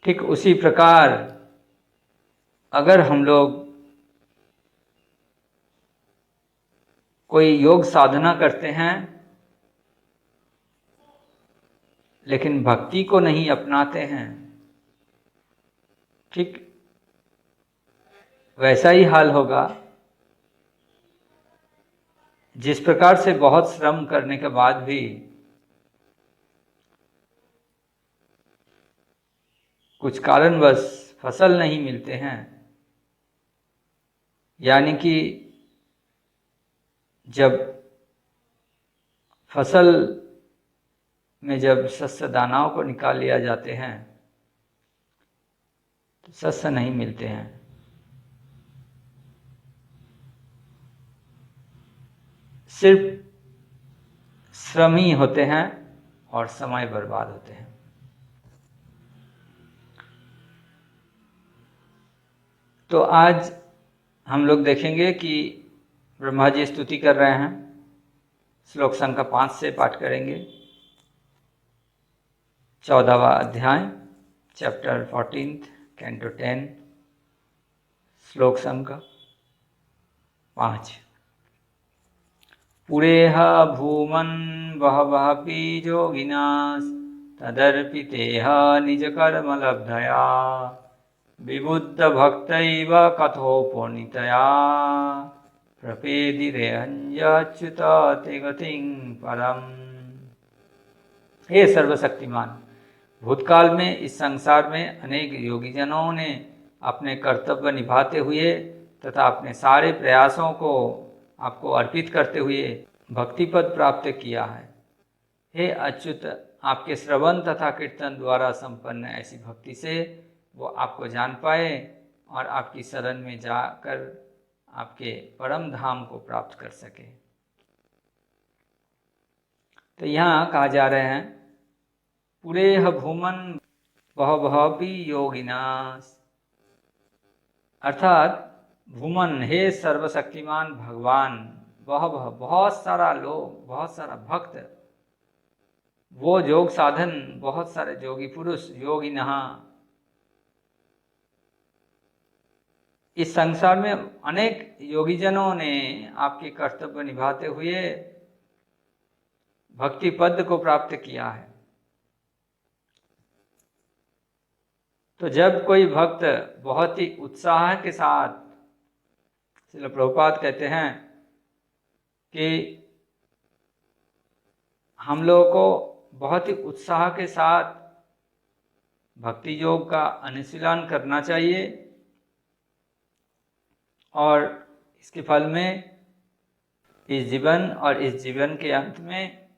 ठीक उसी प्रकार अगर हम लोग कोई योग साधना करते हैं लेकिन भक्ति को नहीं अपनाते हैं, ठीक वैसा ही हाल होगा जिस प्रकार से बहुत श्रम करने के बाद भी कुछ कारणवश फसल नहीं मिलते हैं, यानी कि जब फसल में जब शस्य दानाओं को निकाल लिया जाते हैं तो शस्य नहीं मिलते हैं। सिर्फ श्रम ही होते हैं और समय बर्बाद होते हैं। तो आज हम लोग देखेंगे कि ब्रह्मा जी स्तुति कर रहे हैं। श्लोक संख्या 5 से पाठ करेंगे। 14वां अध्याय, चैप्टर 14, कैंटो 10, श्लोक संख्या 5। पुरेह भूमन् बहवःपि योगिनास् तदर्पितेह निजकर्मलब्धया विबुद्धभक्तैव कथोपनीतया प्रपेदिरेऽच्युत ते गतिं परम्। हे सर्वशक्तिमान, भूतकाल में इस संसार में अनेक योगीजनों ने अपने कर्तव्य निभाते हुए तथा अपने सारे प्रयासों को आपको अर्पित करते हुए भक्ति पद प्राप्त किया है। हे अच्युत, आपके श्रवण तथा कीर्तन द्वारा संपन्न ऐसी भक्ति से वो आपको जान पाए और आपकी शरण में जाकर आपके परम धाम को प्राप्त कर सके। तो यहाँ कहा जा रहे हैं पुरेह भूमन बहवःपि योगिनास, अर्थात भूमन, हे सर्वशक्तिमान भगवान, बहुत सारा लोग, बहुत सारा भक्त, वो योग साधन, बहुत सारे योगी पुरुष, योगी नहा, इस संसार में अनेक योगीजनों ने आपके कर्तव्य निभाते हुए भक्ति पद को प्राप्त किया है। तो जब कोई भक्त बहुत ही उत्साह के साथ, श्रील प्रभुपाद कहते हैं कि हम लोगों को बहुत ही उत्साह के साथ भक्ति योग का अनुशीलन करना चाहिए और इसके फल में इस जीवन और इस जीवन के अंत में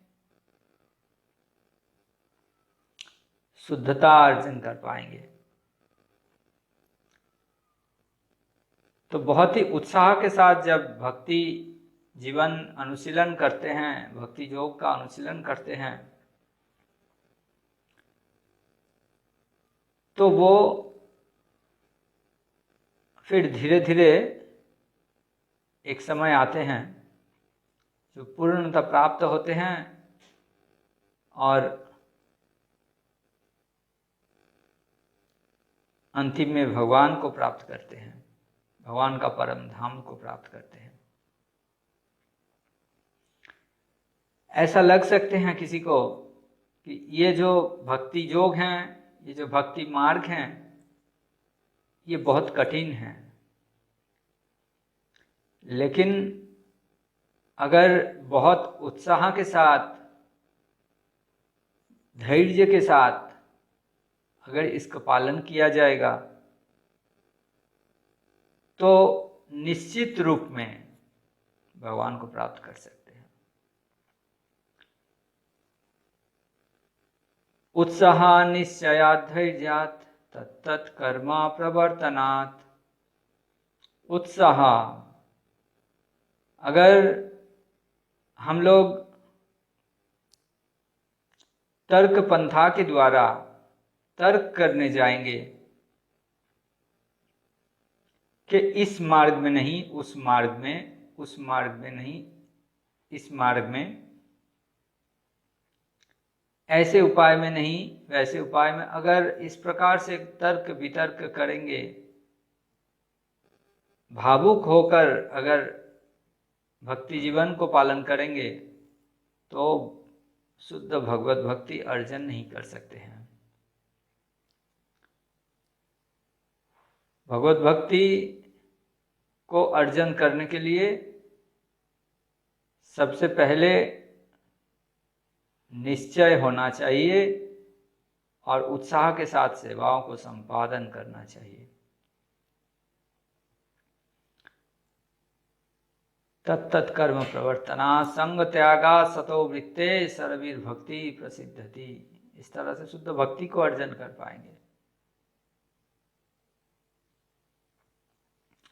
शुद्धता अर्जन कर पाएंगे। तो बहुत ही उत्साह के साथ जब भक्ति जीवन अनुशीलन करते हैं, भक्ति योग का अनुशीलन करते हैं, तो वो फिर धीरे धीरे एक समय आते हैं जो पूर्णता प्राप्त होते हैं और अंतिम में भगवान को प्राप्त करते हैं, भगवान का परम धाम को प्राप्त करते हैं। ऐसा लग सकते हैं किसी को कि ये जो भक्ति योग हैं, ये जो भक्ति मार्ग हैं, ये बहुत कठिन है। लेकिन अगर बहुत उत्साह के साथ, धैर्य के साथ अगर इसका पालन किया जाएगा तो निश्चित रूप में भगवान को प्राप्त कर सकते हैं। उत्साह निश्चयात् धैर्यात् तत्तत् कर्म प्रवर्तनात्। उत्साह, अगर हम लोग तर्क पंथा के द्वारा तर्क करने जाएंगे कि इस मार्ग में नहीं, उस मार्ग में, उस मार्ग में नहीं, इस मार्ग में, ऐसे उपाय में नहीं, वैसे उपाय में। अगर इस प्रकार से तर्क वितर्क करेंगे, भावुक होकर अगर भक्ति जीवन को पालन करेंगे, तो शुद्ध भगवत भक्ति अर्जन नहीं कर सकते हैं। भगवत भक्ति को अर्जन करने के लिए सबसे पहले निश्चय होना चाहिए और उत्साह के साथ सेवाओं को संपादन करना चाहिए। तत्त कर्म प्रवर्तना संग त्यागा सतो वृत्ते सर्वीर भक्ति प्रसिद्धति। इस तरह से शुद्ध भक्ति को अर्जन कर पाएंगे,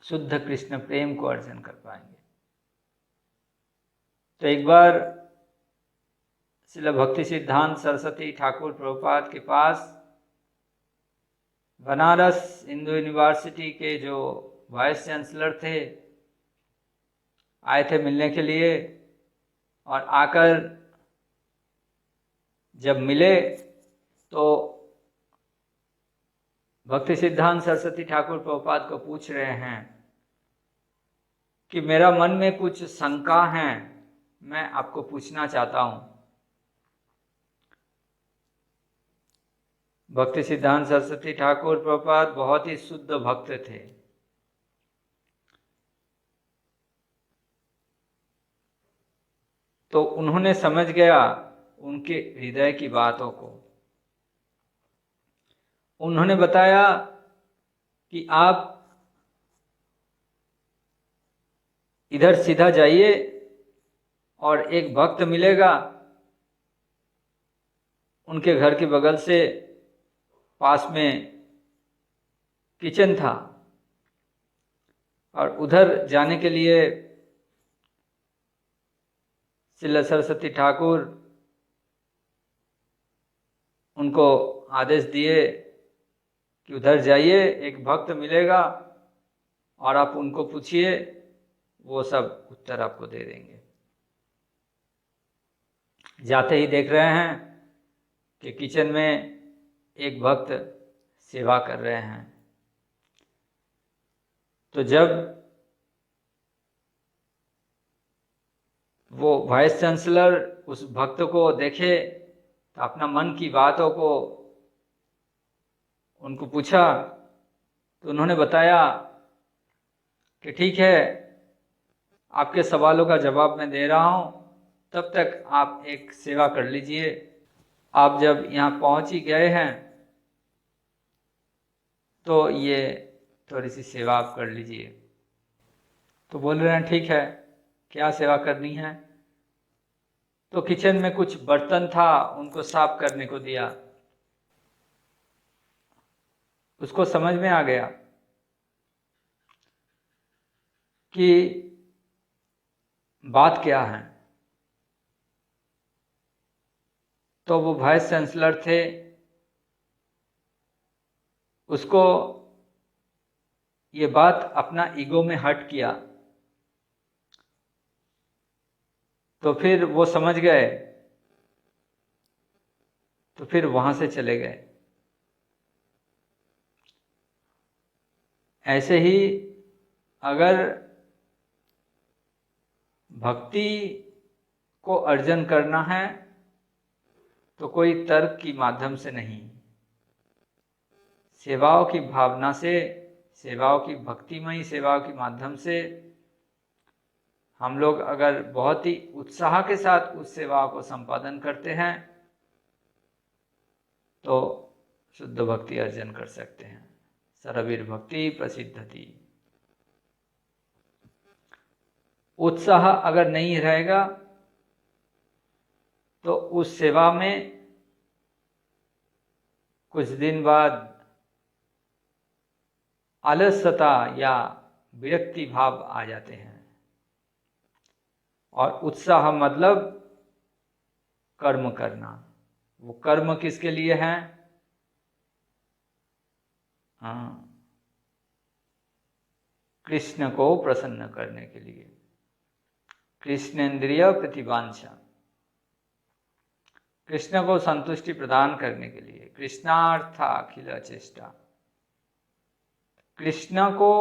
शुद्ध कृष्ण प्रेम को अर्जन कर पाएंगे। तो एक बार श्रील भक्ति सिद्धांत सरस्वती ठाकुर प्रभुपाद के पास बनारस हिंदू यूनिवर्सिटी के जो वाइस चांसलर थे, आए थे मिलने के लिए। और आकर जब मिले तो भक्ति सिद्धांत सरस्वती ठाकुर प्रभुपाद को पूछ रहे हैं कि मेरा मन में कुछ शंका है, मैं आपको पूछना चाहता हूं। भक्ति सिद्धांत सरस्वती ठाकुर प्रभुपाद बहुत ही शुद्ध भक्त थे। तो उन्होंने समझ गया उनके हृदय की बातों को। उन्होंने बताया कि आप इधर सीधा जाइए और एक भक्त मिलेगा, उनके घर के बगल से पास में किचन था, और उधर जाने के लिए श्रील सरस्वती ठाकुर उनको आदेश दिए कि उधर जाइए, एक भक्त मिलेगा और आप उनको पूछिए, वो सब उत्तर आपको दे देंगे। जाते ही देख रहे हैं कि किचन में एक भक्त सेवा कर रहे हैं। तो जब वो वाइस चांसलर उस भक्त को देखे तो अपना मन की बातों को उनको पूछा। तो उन्होंने बताया कि ठीक है, आपके सवालों का जवाब मैं दे रहा हूं, तब तक आप एक सेवा कर लीजिए। आप जब यहाँ पहुंच ही गए हैं तो ये थोड़ी सी सेवा आप कर लीजिए। तो बोल रहे हैं ठीक है, क्या सेवा करनी है? तो किचन में कुछ बर्तन था, उनको साफ करने को दिया। उसको समझ में आ गया कि बात क्या है। तो वो वाइस चांसलर थे, उसको ये बात अपना ईगो में हर्ट किया। तो फिर वो समझ गए, तो फिर वहां से चले गए। ऐसे ही अगर भक्ति को अर्जन करना है तो कोई तर्क की माध्यम से नहीं, सेवाओं की भावना से, सेवाओं की भक्तिमयी सेवाओं के माध्यम से हम लोग अगर बहुत ही उत्साह के साथ उस सेवाओं को संपादन करते हैं तो शुद्ध भक्ति अर्जन कर सकते हैं। सर्वीर भक्ति प्रसिद्धति। उत्साह अगर नहीं रहेगा तो उस सेवा में कुछ दिन बाद आलस्यता या विरक्ति भाव आ जाते हैं। और उत्साह मतलब कर्म करना। वो कर्म किसके लिए है? कृष्ण को प्रसन्न करने के लिए। कृष्णेन्द्रिय प्रतिवांछा, कृष्ण को संतुष्टि प्रदान करने के लिए, कृष्णार्थ अखिल चेष्टा, कृष्ण को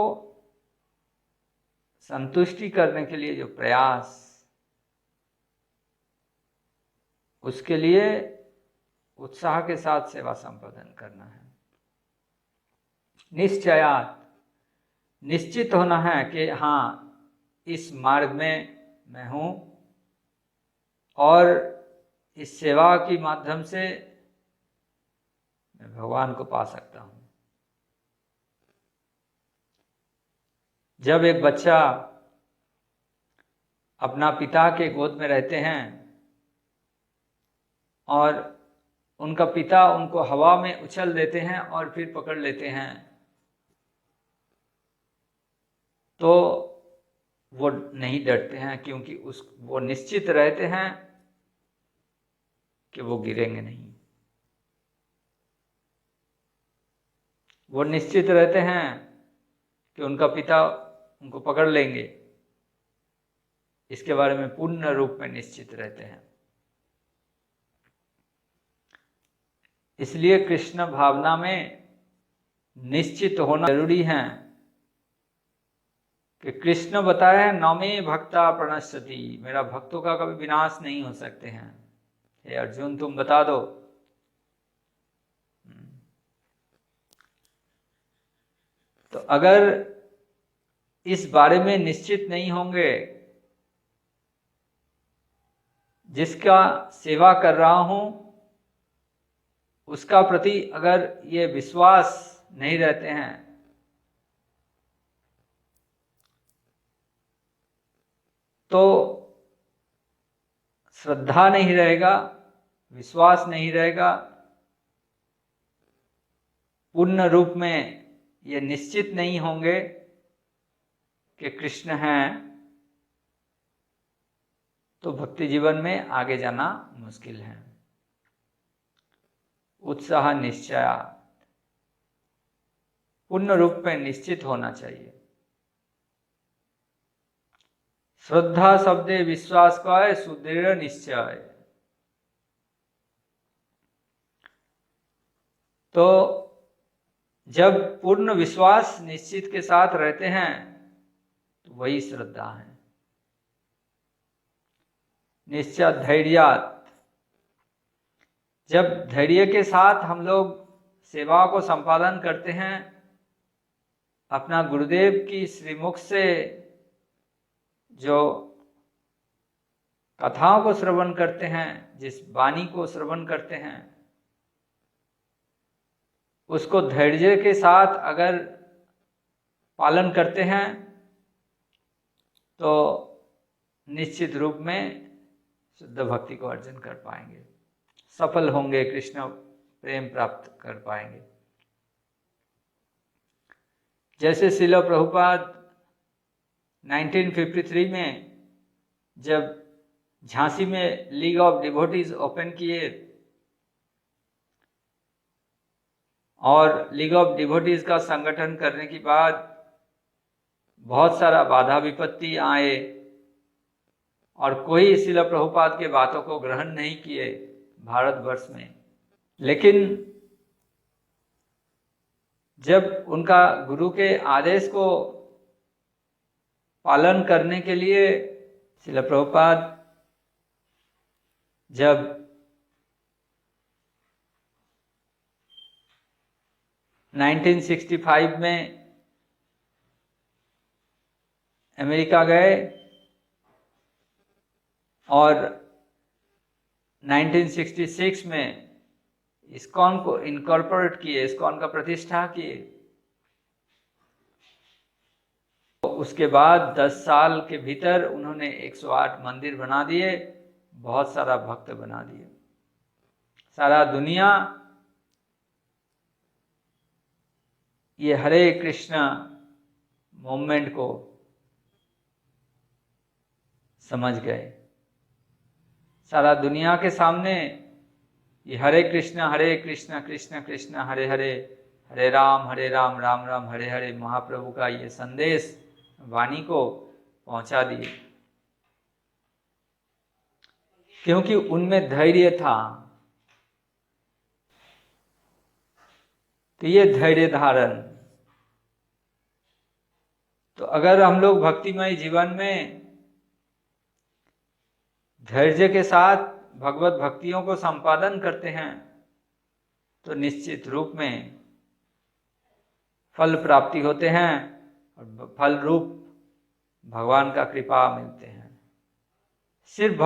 संतुष्टि करने के लिए जो प्रयास, उसके लिए उत्साह के साथ सेवा संपादन करना है। निश्चयात, निश्चित होना है कि हाँ, इस मार्ग में मैं हूँ और इस सेवा के माध्यम से मैं भगवान को पा सकता हूँ। जब एक बच्चा अपना पिता के गोद में रहते हैं और उनका पिता उनको हवा में उछल देते हैं और फिर पकड़ लेते हैं, तो वो नहीं डरते हैं, क्योंकि वो निश्चित रहते हैं कि वो गिरेंगे नहीं। वो निश्चित रहते हैं कि उनका पिता उनको पकड़ लेंगे, इसके बारे में पूर्ण रूप में निश्चित रहते हैं। इसलिए कृष्ण भावना में निश्चित होना जरूरी है कि कृष्ण बताया है, नौमे भक्ता प्रणश्यति, मेरा भक्तों का कभी विनाश नहीं हो सकते हैं। हे अर्जुन, तुम बता दो। तो अगर इस बारे में निश्चित नहीं होंगे, जिसका सेवा कर रहा हूं उसका प्रति अगर ये विश्वास नहीं रहते हैं, तो श्रद्धा नहीं रहेगा, विश्वास नहीं रहेगा, पूर्ण रूप में ये निश्चित नहीं होंगे कि कृष्ण हैं, तो भक्ति जीवन में आगे जाना मुश्किल है। उत्साह निश्चय, पूर्ण रूप में निश्चित होना चाहिए। श्रद्धा शब्दे विश्वास का है, सुदृढ़ निश्चय। तो जब पूर्ण विश्वास निश्चित के साथ रहते हैं तो वही श्रद्धा है। निश्चय धैर्यात, जब धैर्य के साथ हम लोग सेवा को संपादन करते हैं, अपना गुरुदेव की श्रीमुख से जो कथाओं को श्रवण करते हैं, जिस वाणी को श्रवण करते हैं, उसको धैर्य के साथ अगर पालन करते हैं तो निश्चित रूप में शुद्ध भक्ति को अर्जन कर पाएंगे, सफल होंगे, कृष्ण प्रेम प्राप्त कर पाएंगे। जैसे श्रील प्रभुपाद 1953 में जब झांसी में लीग ऑफ डिवोटीज ओपन किए और लीग ऑफ डिवोटीज का संगठन करने के बाद बहुत सारा बाधा विपत्ति आए और कोई श्रील प्रभुपाद के बातों को ग्रहण नहीं किए भारतवर्ष में, लेकिन जब उनका गुरु के आदेश को पालन करने के लिए श्रील प्रभुपाद जब नाइनटीन 1965 में अमेरिका गए और 1966 में इस्कॉन को इनकॉर्पोरेट किए, इस्कॉन का प्रतिष्ठा किए। तो उसके बाद 10 साल के भीतर उन्होंने 108 मंदिर बना दिए, बहुत सारा भक्त बना दिए। सारा दुनिया ये हरे कृष्णा मूवमेंट को समझ गए। सारा दुनिया के सामने ये हरे कृष्णा कृष्ण कृष्ण हरे हरे, हरे राम राम राम हरे हरे महाप्रभु का ये संदेश वाणी को पहुंचा दिए, क्योंकि उनमें धैर्य था, तो ये धैर्य धारण। तो अगर हम लोग भक्तिमय जीवन में धैर्य के साथ भगवत भक्तियों को संपादन करते हैं तो निश्चित रूप में फल प्राप्ति होते हैं और फल रूप भगवान का कृपा मिलते हैं। सिर्फ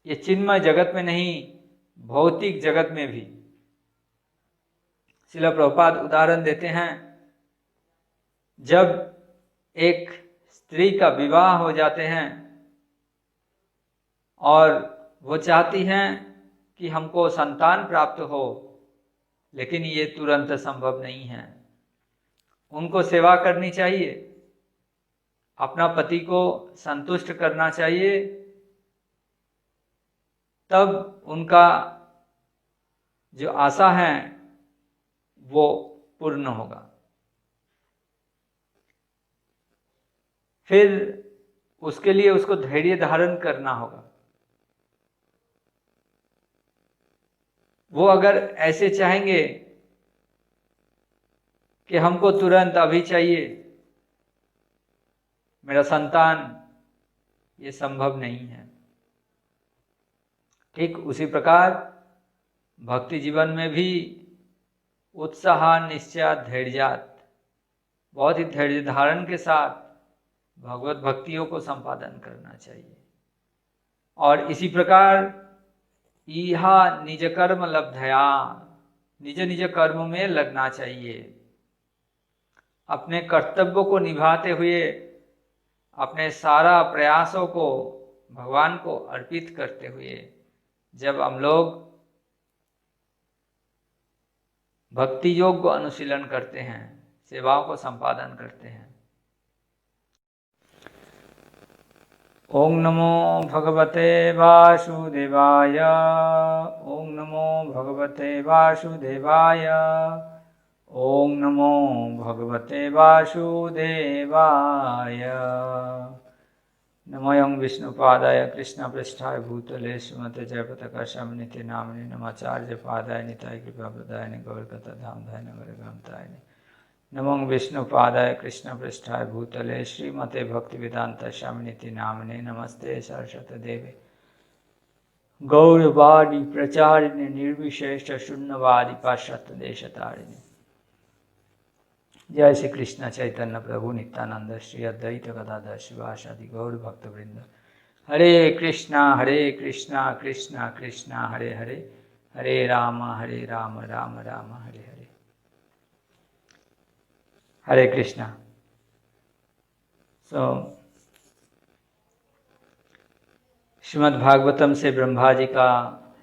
ये चिन्मय जगत में नहीं, भौतिक जगत में भी। श्रील प्रभुपाद उदाहरण देते हैं, जब एक स्त्री का विवाह हो जाते हैं और वो चाहती हैं कि हमको संतान प्राप्त हो, लेकिन ये तुरंत संभव नहीं है। उनको सेवा करनी चाहिए, अपना पति को संतुष्ट करना चाहिए, तब उनका जो आशा है वो पूर्ण होगा। फिर उसके लिए उसको धैर्य धारण करना होगा। वो अगर ऐसे चाहेंगे कि हमको तुरंत अभी चाहिए मेरा संतान, ये संभव नहीं है। ठीक उसी प्रकार भक्ति जीवन में भी उत्साह निश्चय धैर्यात, बहुत ही धैर्य धारण के साथ भगवत भक्तियों को संपादन करना चाहिए। और इसी प्रकार इहा निज कर्म लब्धया, निज निज कर्म में लगना चाहिए। अपने कर्तव्यों को निभाते हुए अपने सारा प्रयासों को भगवान को अर्पित करते हुए जब हम लोग भक्ति योग को अनुशीलन करते हैं, सेवाओं को संपादन करते हैं। ओम नमो भगवते वासुदेवाय, ओम नमो भगवते वासुदेवाय, ओम नमो भगवते वासुदेवाय। नमोऽयं विष्णुपादाय कृष्णपृष्ठाय भूतले श्रीमते जयपताकाशाय नामिने नमाचार्यपादाय निताय कृपाप्रदायिने गौरकथाधामधाय नगरगामताय। नमो विष्णुपादाय कृष्णपृष्ठाय भूतले श्रीमते भक्तिवेदान्त नामिने नमस्ते सरस्वतीदेवे गौरवाणी प्रचारिणे निर्विशेष शून्यवादी पाश्चात्य देशतारिणे। जय श्री कृष्ण चैतन्य प्रभु नित्यानंद श्री अद्वैत गदाधर शिवासादि गौर भक्त वृंद। हरे कृष्णा कृष्णा कृष्णा हरे हरे, हरे राम राम राम हरे हरे। हरे कृष्णा। श्रीमद् भागवतम से ब्रह्मा जी का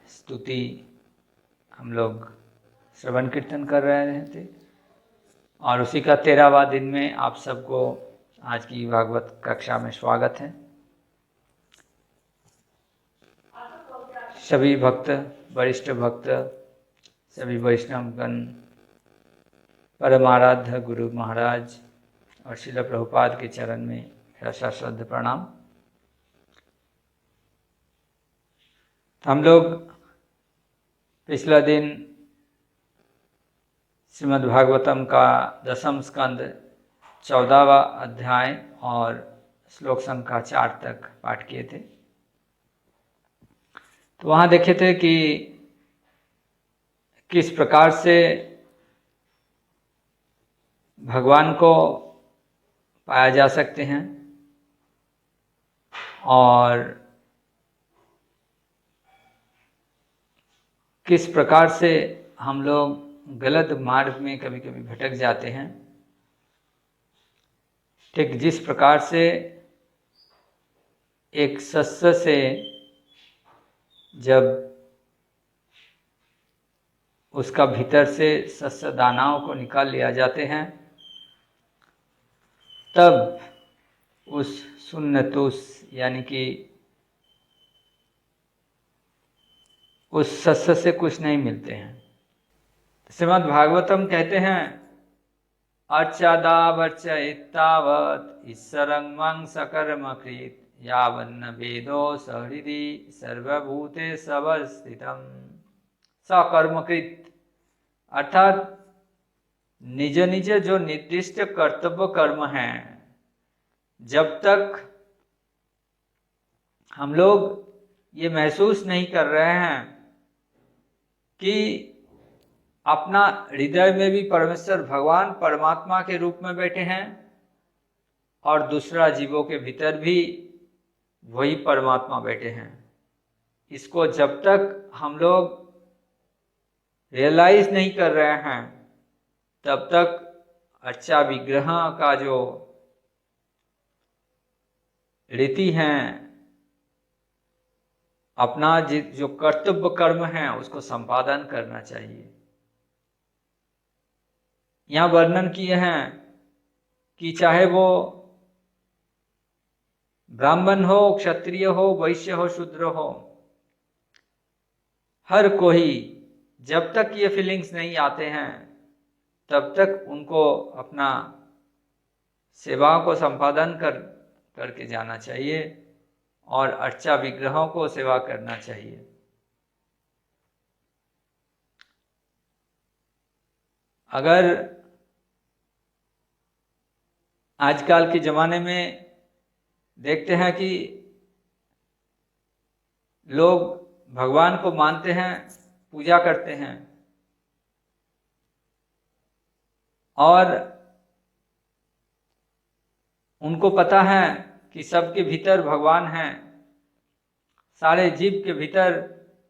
स्तुति हम लोग श्रवण कीर्तन कर रहे थे और उसी का 13वां दिन में आप सबको आज की भागवत कक्षा में स्वागत है। सभी भक्त, वरिष्ठ भक्त, सभी वैष्णवगण, परमाराध्य गुरु महाराज और श्रील प्रभुपाद के चरण में मेरा सश्रद्ध प्रणाम। हम लोग पिछला दिन श्रीमद् भागवतम का 10वां स्कंद 14वां अध्याय और श्लोक संख्या 4 तक पाठ किए थे। तो वहाँ देखे थे कि किस प्रकार से भगवान को पाया जा सकते हैं और किस प्रकार से हम लोग गलत मार्ग में कभी कभी भटक जाते हैं। ठीक जिस प्रकार से एक शस्य से जब उसका भीतर से शस्य दानाओं को निकाल लिया जाते हैं, तब उस शून्य तुष यानी कि उस शस्य से कुछ नहीं मिलते हैं। श्रीमद् भागवतम कहते हैं, अर्चादावर्चयित्तावत् ईश्वरं मं सकर्मकृत् यावन्न वेदो सहृदि सर्वभूते अवस्थितम्। सकर्मकृत, अर्थात निज निज जो निर्दिष्ट कर्तव्य कर्म हैं, जब तक हम लोग ये महसूस नहीं कर रहे हैं कि अपना हृदय में भी परमेश्वर भगवान परमात्मा के रूप में बैठे हैं और दूसरा जीवों के भीतर भी वही परमात्मा बैठे हैं, इसको जब तक हम लोग रियलाइज नहीं कर रहे हैं, तब तक अर्चा विग्रह का जो रीति है, अपना जो कर्तव्य कर्म है उसको संपादन करना चाहिए। यहाँ वर्णन किए हैं कि चाहे वो ब्राह्मण हो, क्षत्रिय हो, वैश्य हो, शूद्र हो, हर कोई जब तक ये फीलिंग्स नहीं आते हैं तब तक उनको अपना सेवा को संपादन करके जाना चाहिए और अर्चा विग्रहों को सेवा करना चाहिए। अगर आजकल के ज़माने में देखते हैं कि लोग भगवान को मानते हैं, पूजा करते हैं और उनको पता है कि सबके भीतर भगवान हैं, सारे जीव के भीतर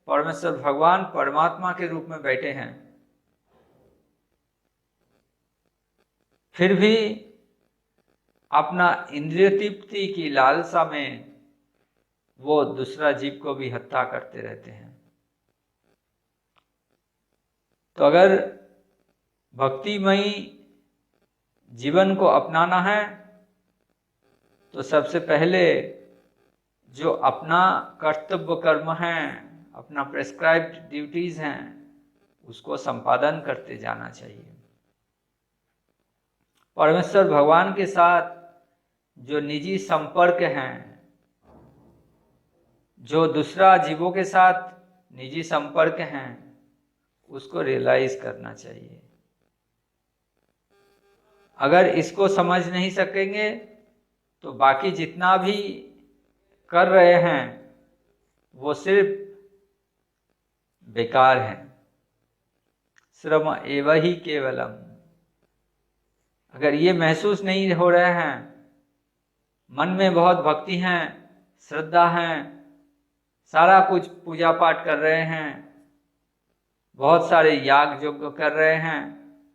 परमेश्वर भगवान परमात्मा के रूप में बैठे हैं, फिर भी अपना इंद्रिय तृप्ति की लालसा में वो दूसरा जीव को भी हत्या करते रहते हैं। तो अगर भक्तिमयी जीवन को अपनाना है तो सबसे पहले जो अपना कर्तव्य कर्म है, अपना प्रेस्क्राइब्ड ड्यूटीज हैं, उसको संपादन करते जाना चाहिए। परमेश्वर भगवान के साथ जो निजी संपर्क हैं, जो दूसरा जीवों के साथ निजी संपर्क हैं, उसको रियलाइज करना चाहिए। अगर इसको समझ नहीं सकेंगे तो बाकी जितना भी कर रहे हैं वो सिर्फ बेकार है। श्रम एव ही केवलम। अगर ये महसूस नहीं हो रहे हैं, मन में बहुत भक्ति है, श्रद्धा है, सारा कुछ पूजा पाठ कर रहे हैं, बहुत सारे याग यज्ञ कर रहे हैं,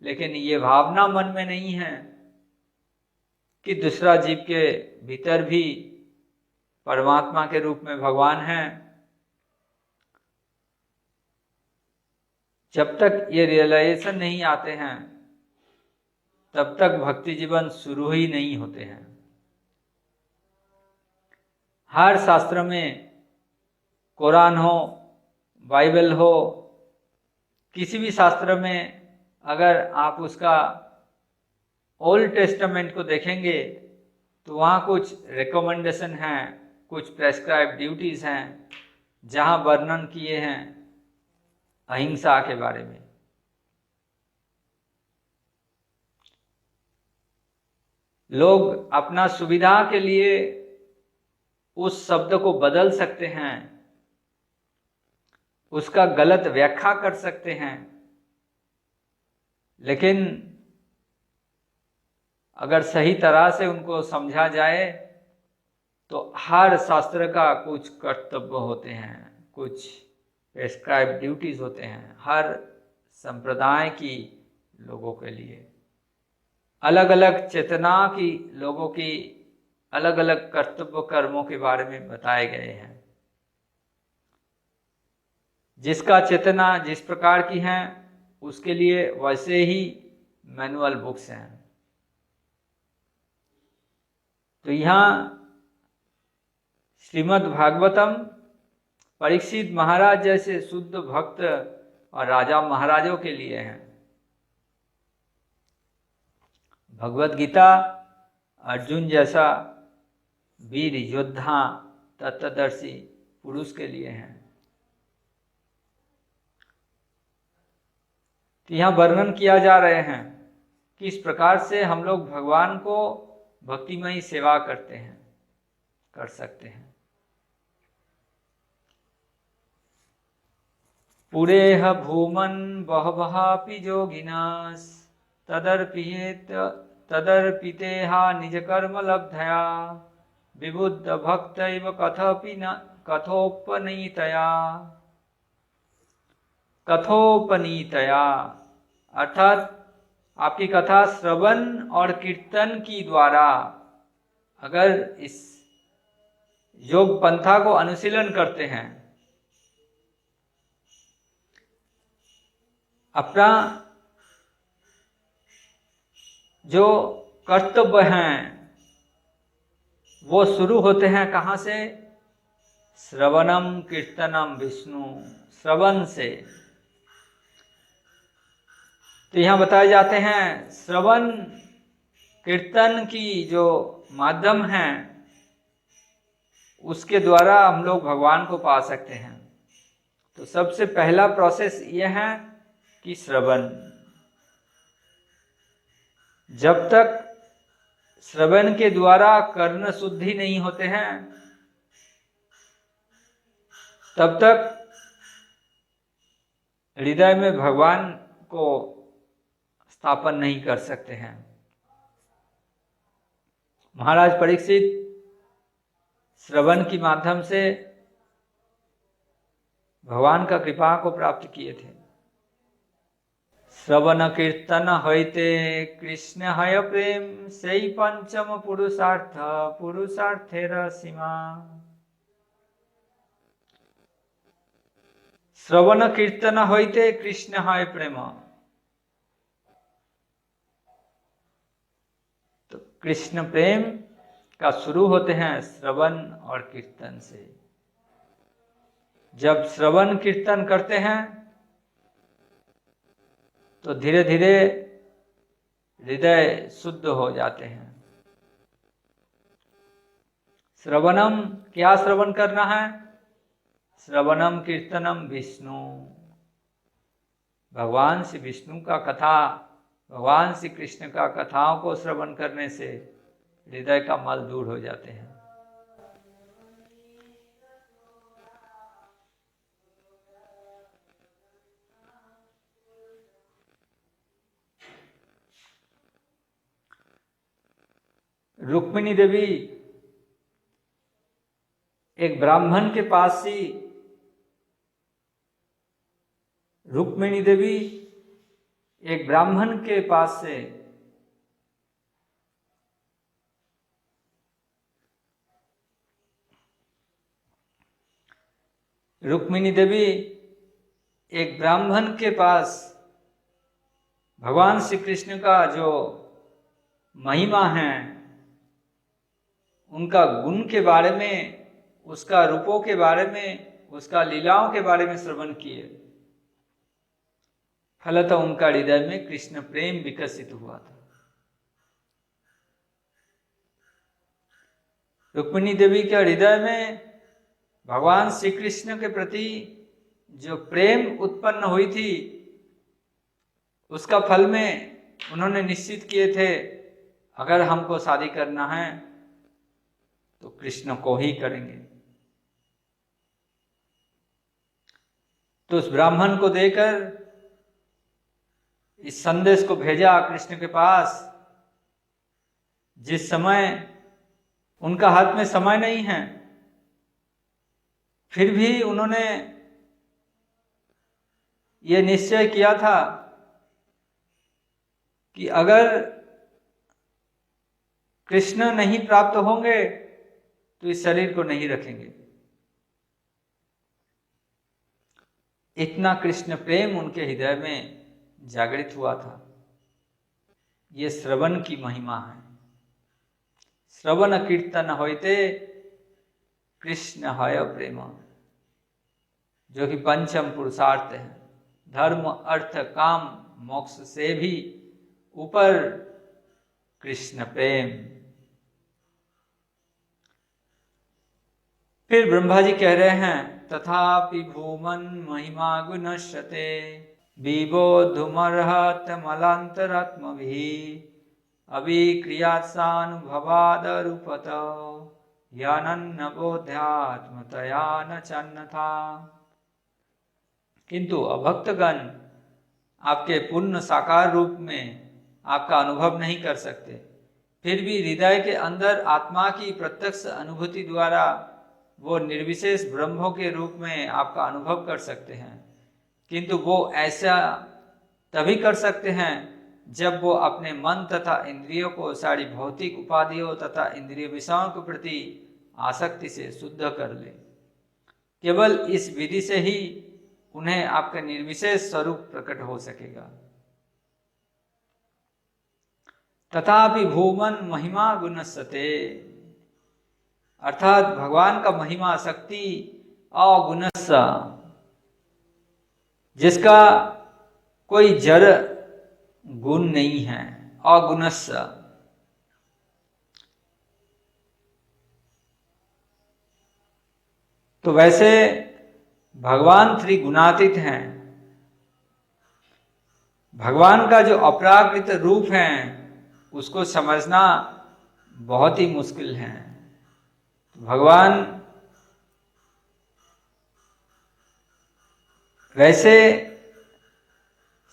लेकिन ये भावना मन में नहीं है कि दूसरा जीव के भीतर भी परमात्मा के रूप में भगवान है, जब तक ये रियलाइजेशन नहीं आते हैं तब तक भक्ति जीवन शुरू ही नहीं होते हैं। हर शास्त्र में, कुरान हो, बाइबल हो, किसी भी शास्त्र में अगर आप उसका ओल्ड टेस्टामेंट को देखेंगे तो वहाँ कुछ रिकमेंडेशन हैं, कुछ प्रेस्क्राइब ड्यूटीज हैं, जहाँ वर्णन किए हैं अहिंसा के बारे में। लोग अपना सुविधा के लिए उस शब्द को बदल सकते हैं, उसका गलत व्याख्या कर सकते हैं, लेकिन अगर सही तरह से उनको समझा जाए तो हर शास्त्र का कुछ कर्तव्य होते हैं, कुछ प्रेस्क्राइब ड्यूटीज होते हैं, हर संप्रदाय की लोगों के लिए अलग अलग चेतना की लोगों की अलग अलग कर्तव्य कर्मों के बारे में बताए गए हैं। जिसका चेतना जिस प्रकार की है उसके लिए वैसे ही मैनुअल बुक्स हैं। तो यहाँ श्रीमद् भागवतम परीक्षित महाराज जैसे शुद्ध भक्त और राजा महाराजों के लिए हैं। भगवत गीता अर्जुन जैसा वीर योद्धा तत्वदर्शी पुरुष के लिए हैं। तो यहाँ वर्णन किया जा रहे हैं कि इस प्रकार से हम लोग भगवान को भक्तिमयी सेवा करते हैं, कर सकते हैं। पुरेह भूमन बहवहापि योगिनास तदर्पितेहा निज कर्म लब्धया विबुद्ध भक्तैव कथोपनीतया, अर्थात आपकी कथा श्रवण और कीर्तन की द्वारा अगर इस योग पंथा को अनुशीलन करते हैं, अपना जो कर्तव्य हैं वो शुरू होते हैं कहाँ से? श्रवणम कीर्तनम विष्णु, श्रवण से। तो यहाँ बताए जाते हैं श्रवण कीर्तन की जो माध्यम है उसके द्वारा हम लोग भगवान को पा सकते हैं। तो सबसे पहला प्रोसेस यह है कि श्रवण, जब तक श्रवण के द्वारा कर्ण शुद्धि नहीं होते हैं तब तक हृदय में भगवान को स्थापन नहीं कर सकते हैं। महाराज परीक्षित श्रवण के माध्यम से भगवान का कृपा को प्राप्त किए थे। श्रवण कीर्तन हईते कृष्ण हय प्रेम, सही पंचम पुरुषार्थेर सीमा। श्रवण कीर्तन हईते कृष्ण हय प्रेम, तो कृष्ण प्रेम का शुरू होते हैं श्रवण और कीर्तन से। जब श्रवण कीर्तन करते हैं तो धीरे धीरे हृदय शुद्ध हो जाते हैं। श्रवणम, क्या श्रवण करना है? श्रवणम कीर्तनम विष्णु, भगवान श्री विष्णु का कथा, भगवान श्री कृष्ण का कथाओं को श्रवण करने से हृदय का मल दूर हो जाते हैं। रुक्मिणी देवी एक ब्राह्मण के पास सी, रुक्मिणी देवी एक ब्राह्मण के पास से रुक्मिणी देवी एक ब्राह्मण के पास भगवान श्री कृष्ण का जो महिमा है, उनका गुण के बारे में, उसका रूपों के बारे में, उसका लीलाओं के बारे में श्रवण किए। फलतः उनका हृदय में कृष्ण प्रेम विकसित हुआ था। रुक्मिणी देवी के हृदय में भगवान श्री कृष्ण के प्रति जो प्रेम उत्पन्न हुई थी, उसका फल में उन्होंने निश्चित किए थे अगर हमको शादी करना है तो कृष्ण को ही करेंगे। तो उस ब्राह्मण को देकर इस संदेश को भेजा कृष्ण के पास। जिस समय उनका हाथ में समय नहीं है, फिर भी उन्होंने ये निश्चय किया था कि अगर कृष्ण नहीं प्राप्त होंगे तो इस शरीर को नहीं रखेंगे। इतना कृष्ण प्रेम उनके हृदय में जागृत हुआ था। ये श्रवण की महिमा है। श्रवण कीर्तन होते कृष्ण हय प्रेम, जो कि पंचम पुरुषार्थ है। धर्म अर्थ काम मोक्ष से भी ऊपर कृष्ण प्रेम। फिर ब्रह्मा जी कह रहे हैं तथापि भूमन महिमा गुणश्यते विबोधुमर्हतमलान्तरात्मभिः अभिक्रियात्सानुभवादरूपत यानन्न बोध्यात्मतया न चन्नथा। किंतु अभक्तगण आपके पूर्ण साकार रूप में आपका अनुभव नहीं कर सकते, फिर भी हृदय के अंदर आत्मा की प्रत्यक्ष अनुभूति द्वारा वो निर्विशेष ब्रह्मों के रूप में आपका अनुभव कर सकते हैं। किंतु वो ऐसा तभी कर सकते हैं जब वो अपने मन तथा इंद्रियों को सारी भौतिक उपाधियों तथा इंद्रिय विषयों के प्रति आसक्ति से शुद्ध कर ले। केवल इस विधि से ही उन्हें आपका निर्विशेष स्वरूप प्रकट हो सकेगा। तथापि भूमन महिमा गुणस्ते, अर्थात भगवान का महिमा शक्ति अगुणस्स, जिसका कोई जड़ गुण नहीं है, अगुणस्स। तो वैसे भगवान त्रिगुणातीत हैं। भगवान का जो अपराकृत रूप है उसको समझना बहुत ही मुश्किल है। भगवान वैसे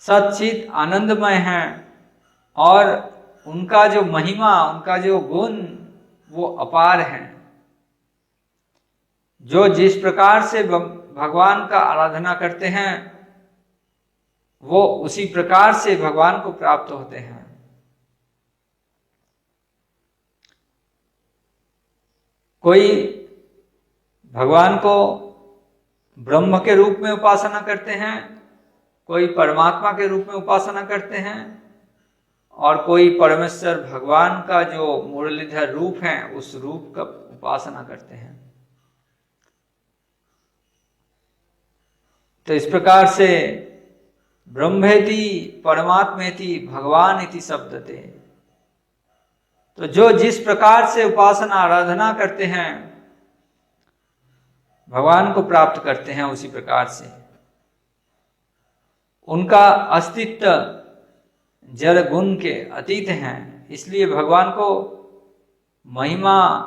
सच्चित आनंदमय हैं और उनका जो महिमा, उनका जो गुण वो अपार है। जो जिस प्रकार से भगवान का आराधना करते हैं वो उसी प्रकार से भगवान को प्राप्त होते हैं। कोई भगवान को ब्रह्म के रूप में उपासना करते हैं, कोई परमात्मा के रूप में उपासना करते हैं, और कोई परमेश्वर भगवान का जो मुरलीधर रूप है उस रूप का उपासना करते हैं। तो इस प्रकार से ब्रह्मेति परमात्मेति भगवान इति शब्दते, तो जो जिस प्रकार से उपासना आराधना करते हैं भगवान को प्राप्त करते हैं उसी प्रकार से। उनका अस्तित्व जड़ गुण के अतीत हैं, इसलिए भगवान को महिमा,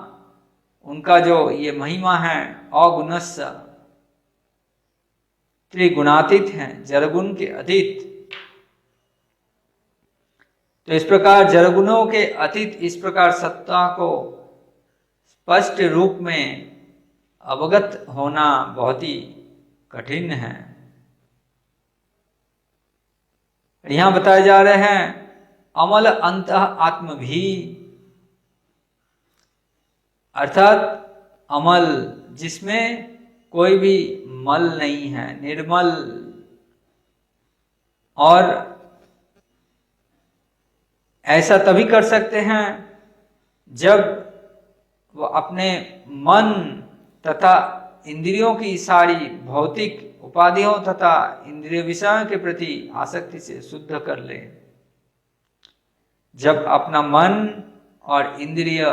उनका जो ये महिमा है अगुणस्स, त्रिगुणातीत हैं, जड़ गुण के अतीत। तो इस प्रकार जड़गुणों के अतीत इस प्रकार सत्ता को स्पष्ट रूप में अवगत होना बहुत ही कठिन है। यहां बताए जा रहे हैं अमल अंतः आत्म भी, अर्थात अमल जिसमें कोई भी मल नहीं है, निर्मल। और ऐसा तभी कर सकते हैं जब वो अपने मन तथा इंद्रियों की सारी भौतिक उपाधियों तथा इंद्रिय विषयों के प्रति आसक्ति से शुद्ध कर ले। जब अपना मन और इंद्रिय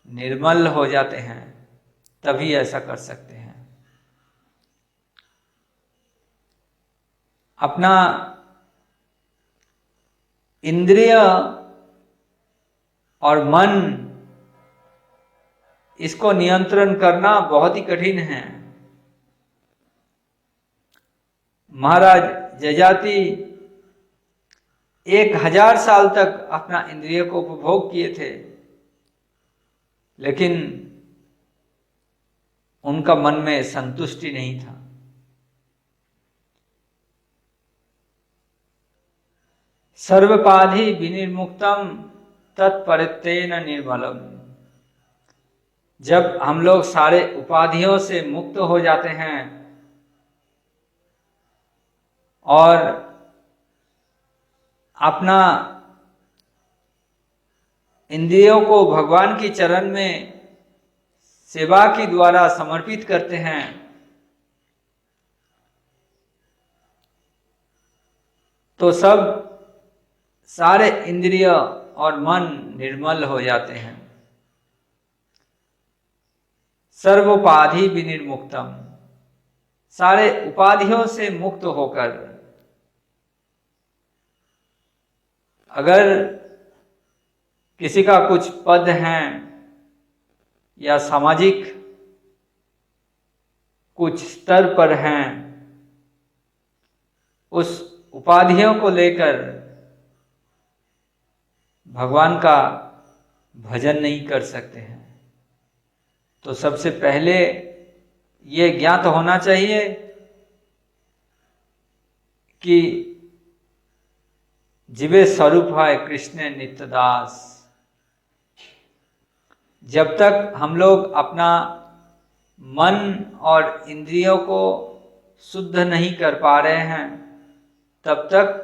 निर्मल हो जाते हैं तभी ऐसा कर सकते हैं। अपना इंद्रिय और मन इसको नियंत्रण करना बहुत ही कठिन है। महाराज जजाति 1000 साल तक अपना इंद्रिय को उपभोग किए थे, लेकिन उनका मन में संतुष्टि नहीं था। सर्वपाधि विनिर्मुक्तम तत्परित्तेन निर्मलम। जब हम लोग सारे उपाधियों से मुक्त हो जाते हैं और अपना इंद्रियों को भगवान की चरण में सेवा के द्वारा समर्पित करते हैं, तो सब सारे इंद्रिय और मन निर्मल हो जाते हैं। सर्वोपाधि विनिर्मुक्तम, सारे उपाधियों से मुक्त होकर अगर किसी का कुछ पद है या सामाजिक कुछ स्तर पर हैं, उस उपाधियों को लेकर भगवान का भजन नहीं कर सकते हैं। तो सबसे पहले ये ज्ञात होना चाहिए कि जीवे स्वरूप है कृष्ण नित्यदास। जब तक हम लोग अपना मन और इंद्रियों को शुद्ध नहीं कर पा रहे हैं, तब तक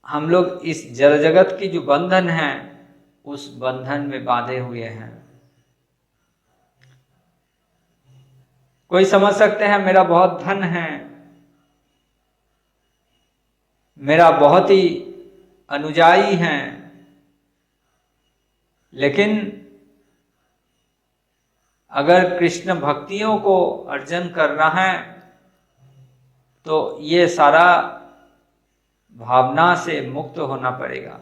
हम लोग इस जड़ जगत की जो बंधन है उस बंधन में बांधे हुए हैं। कोई समझ सकते हैं मेरा बहुत धन है, मेरा बहुत ही अनुयायी हैं, लेकिन अगर कृष्ण भक्तियों को अर्जन करना है तो ये सारा भावना से मुक्त होना पड़ेगा।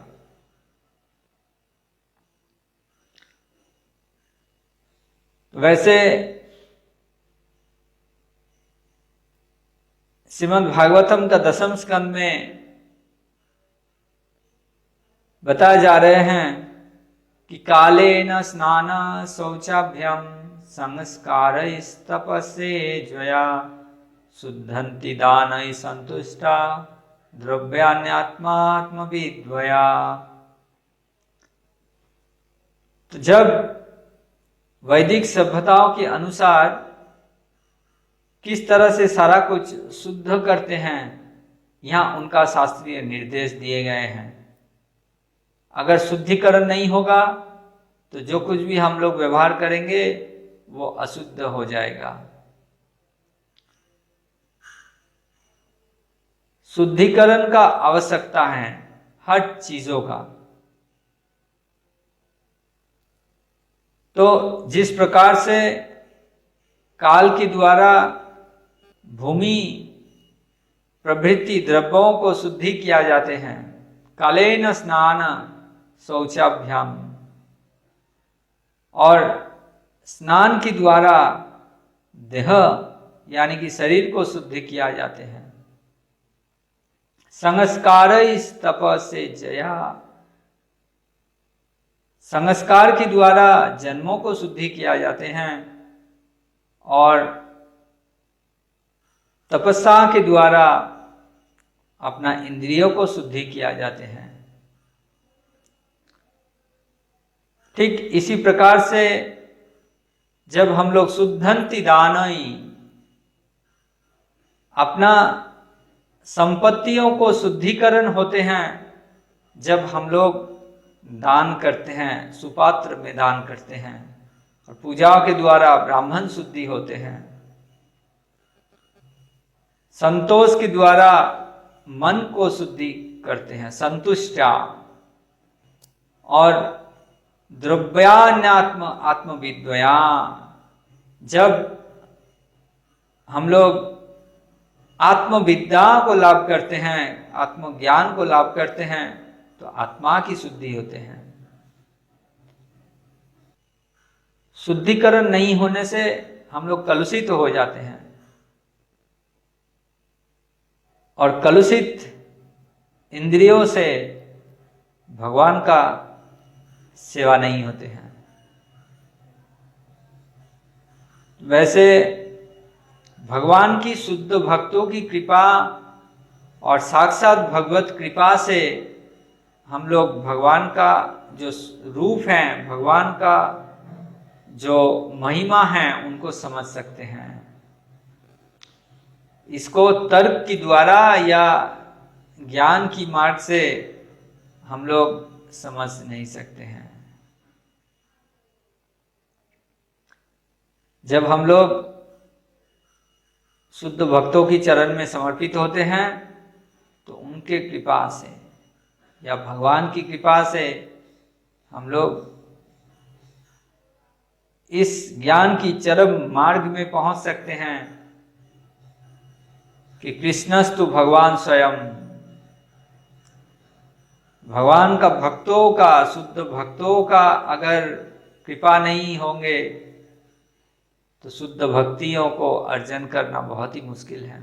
वैसे श्रीमद् भागवतम का 10वें स्कंद में बताए जा रहे हैं कि कालेन स्नान शौचाभ्यम संस्कारस्तपसे जया शुद्धन्ति दानै संतुष्टा द्रव्यान्यात्मात्मविद्वया। तो जब वैदिक सभ्यताओं के अनुसार किस तरह से सारा कुछ शुद्ध करते हैं, यहाँ उनका शास्त्रीय निर्देश दिए गए हैं। अगर शुद्धिकरण नहीं होगा तो जो कुछ भी हम लोग व्यवहार करेंगे वो अशुद्ध हो जाएगा। शुद्धिकरण का आवश्यकता है हर चीजों का। तो जिस प्रकार से काल के द्वारा भूमि प्रभृति द्रव्यों को शुद्धि किया जाते हैं, कालेन स्नान शौचाभ्याम, और स्नान के द्वारा देह यानी कि शरीर को शुद्ध किया जाते हैं। संस्कार तप से जया, संस्कार के द्वारा जन्मों को शुद्धि किया जाते हैं और तपस्या के द्वारा अपना इंद्रियों को शुद्धि किया जाते हैं। ठीक इसी प्रकार से जब हम लोग शुद्धन्ति दानई, अपना संपत्तियों को शुद्धिकरण होते हैं जब हम लोग दान करते हैं, सुपात्र में दान करते हैं और पूजाओं के द्वारा ब्राह्मण शुद्धि होते हैं। संतोष के द्वारा मन को शुद्धि करते हैं, संतुष्टा, और द्रव्यान्यात्म आत्मविद्वया, जब हम लोग आत्मविद्या को लाभ करते हैं, आत्मज्ञान को लाभ करते हैं, तो आत्मा की शुद्धि होते हैं। शुद्धिकरण नहीं होने से हम लोग कलुषित हो जाते हैं और कलुषित इंद्रियों से भगवान का सेवा नहीं होते हैं। वैसे भगवान की शुद्ध भक्तों की कृपा और साक्षात भगवत कृपा से हम लोग भगवान का जो रूप है, भगवान का जो महिमा है, उनको समझ सकते हैं। इसको तर्क के द्वारा या ज्ञान की मार्ग से हम लोग समझ नहीं सकते हैं। जब हम लोग शुद्ध भक्तों की चरण में समर्पित होते हैं तो उनके कृपा से या भगवान की कृपा से हम लोग इस ज्ञान की चरम मार्ग में पहुंच सकते हैं कि कृष्णस्तु भगवान स्वयं, भगवान का भक्तों का, शुद्ध भक्तों का अगर कृपा नहीं होंगे तो शुद्ध भक्तियों को अर्जन करना बहुत ही मुश्किल है।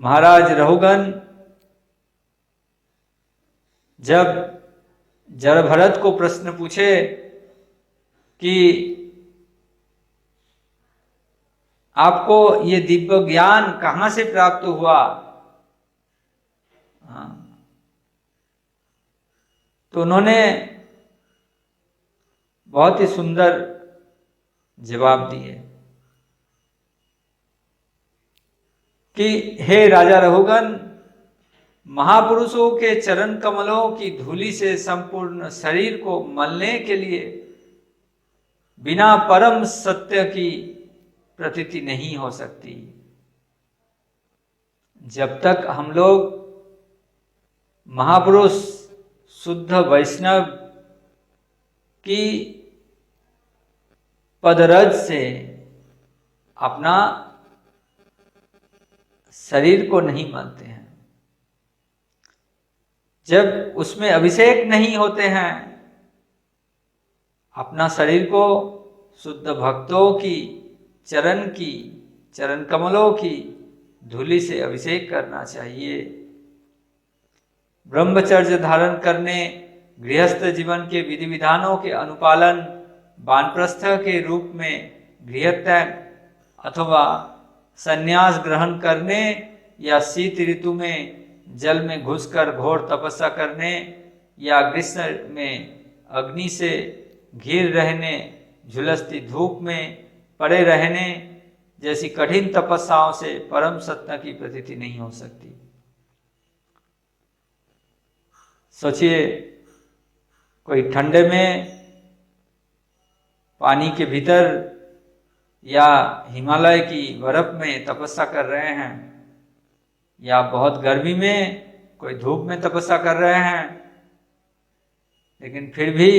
महाराज रहुगन जब जड़भरत को प्रश्न पूछे कि आपको ये दिव्य ज्ञान कहां से प्राप्त हुआ, तो उन्होंने बहुत ही सुंदर जवाब दिए कि हे राजा रहुगन, महापुरुषों के चरण कमलों की धूलि से संपूर्ण शरीर को मलने के लिए बिना परम सत्य की प्रतीति नहीं हो सकती। जब तक हम लोग महापुरुष शुद्ध वैष्णव की पदरज से अपना शरीर को नहीं मलते हैं, जब उसमें अभिषेक नहीं होते हैं, अपना शरीर को शुद्ध भक्तों की चरण कमलों की धूलि से अभिषेक करना चाहिए। ब्रह्मचर्य धारण करने, गृहस्थ जीवन के विधि विधानों के अनुपालन, वानप्रस्थ के रूप में गृहत्याग अथवा संन्यास ग्रहण करने या शीत ऋतु में जल में घुसकर घोर तपस्या करने या ग्रीष्म में अग्नि से घिर रहने, झुलसती धूप में पड़े रहने जैसी कठिन तपस्याओं से परम सत्य की प्रतीति नहीं हो सकती। सोचिए, कोई ठंडे में पानी के भीतर या हिमालय की बर्फ में तपस्या कर रहे हैं, या बहुत गर्मी में कोई धूप में तपस्या कर रहे हैं, लेकिन फिर भी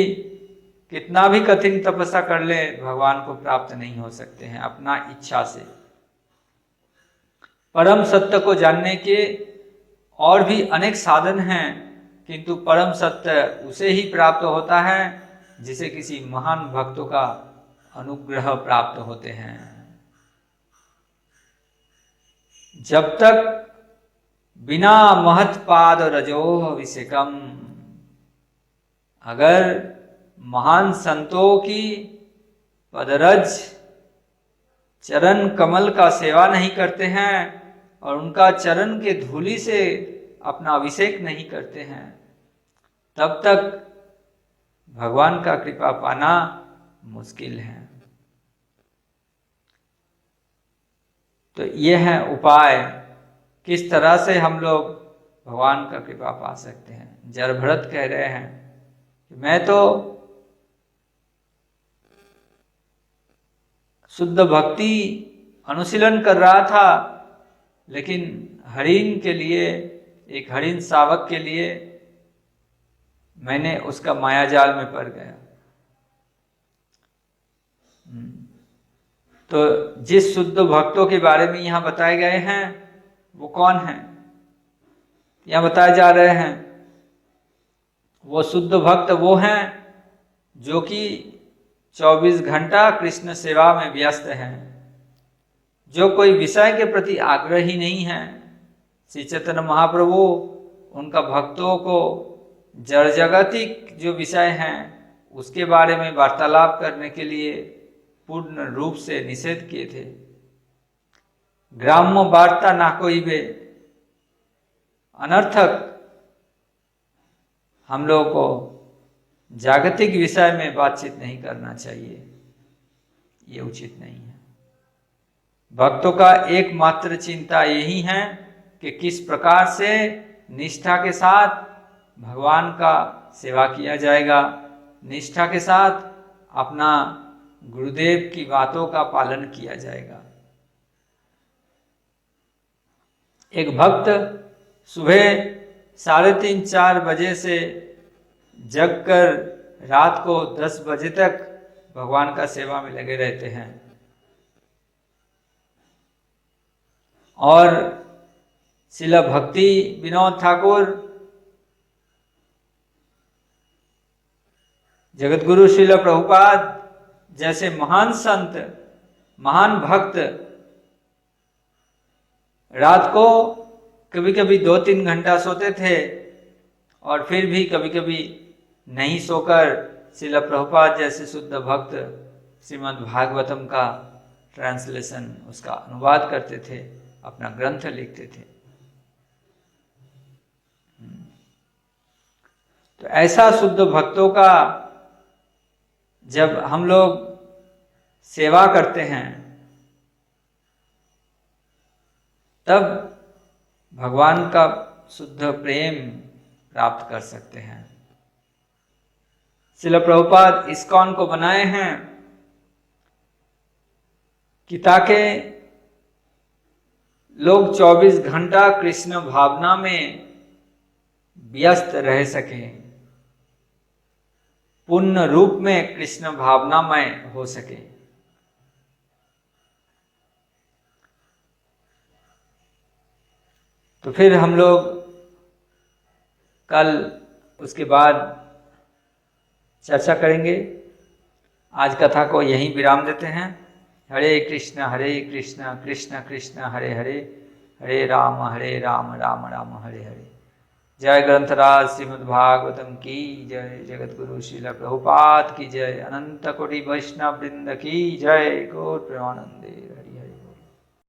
कितना भी कठिन तपस्या कर ले भगवान को प्राप्त नहीं हो सकते हैं अपना इच्छा से। परम सत्य को जानने के और भी अनेक साधन हैं, किंतु परम सत्य उसे ही प्राप्त होता है जिसे किसी महान भक्तों का अनुग्रह प्राप्त होते हैं। जब तक बिना महत्पाद रजो अभिषेकम, अगर महान संतों की पदरज चरण कमल का सेवा नहीं करते हैं और उनका चरण के धूलि से अपना अभिषेक नहीं करते हैं, तब तक भगवान का कृपा पाना मुश्किल है। तो ये है उपाय, किस तरह से हम लोग भगवान का कृपा पा सकते हैं। जड़भरत कह रहे हैं कि मैं तो शुद्ध भक्ति अनुशीलन कर रहा था, लेकिन हरिण के लिए, एक हरिण शावक के लिए मैंने उसका मायाजाल में पड़ गया। तो जिस शुद्ध भक्तों के बारे में यहाँ बताए गए हैं वो कौन है, यहाँ बताए जा रहे हैं वो शुद्ध भक्त वो हैं जो कि 24 घंटा कृष्ण सेवा में व्यस्त हैं, जो कोई विषय के प्रति आग्रही नहीं है। श्री चैतन्य महाप्रभु उनका भक्तों को जड़ जगतिक जो विषय हैं उसके बारे में वार्तालाप करने के लिए पूर्ण रूप से निषेध किए थे। ग्राम्य वार्ता ना कोई बे, अनर्थक हम लोग को जागतिक विषय में बातचीत नहीं करना चाहिए, ये उचित नहीं है। भक्तों का एकमात्र चिंता यही है कि किस प्रकार से निष्ठा के साथ भगवान का सेवा किया जाएगा, निष्ठा के साथ अपना गुरुदेव की बातों का पालन किया जाएगा। एक भक्त सुबह 3:30-4 बजे से जगकर रात को 10 बजे तक भगवान का सेवा में लगे रहते हैं और शिला भक्ति विनोद ठाकुर, जगत गुरु शिला प्रभुपाद जैसे महान संत, महान भक्त रात को कभी कभी 2-3 घंटा सोते थे और फिर भी कभी कभी नहीं सोकर शिला प्रभुपाद जैसे शुद्ध भक्त श्रीमद् भागवतम का ट्रांसलेशन, उसका अनुवाद करते थे, अपना ग्रंथ लिखते थे। तो ऐसा शुद्ध भक्तों का जब हम लोग सेवा करते हैं तब भगवान का शुद्ध प्रेम प्राप्त कर सकते हैं। श्रील प्रभुपाद इस्कॉन को बनाए हैं कि ताकि लोग 24 घंटा कृष्ण भावना में व्यस्त रह सकें, पूर्ण रूप में कृष्ण भावनामय हो सके। तो फिर हम लोग कल उसके बाद चर्चा करेंगे। आज कथा को यहीं विराम देते हैं। हरे कृष्ण कृष्ण कृष्ण हरे हरे, हरे राम राम राम हरे हरे। जय ग्रंथराज श्रीमद् भागवतम की जय, जगत गुरु श्रील प्रभुपाद की जय, अनंत कोटि वैष्णव वृंद की जय। गौर प्रेमानंदे।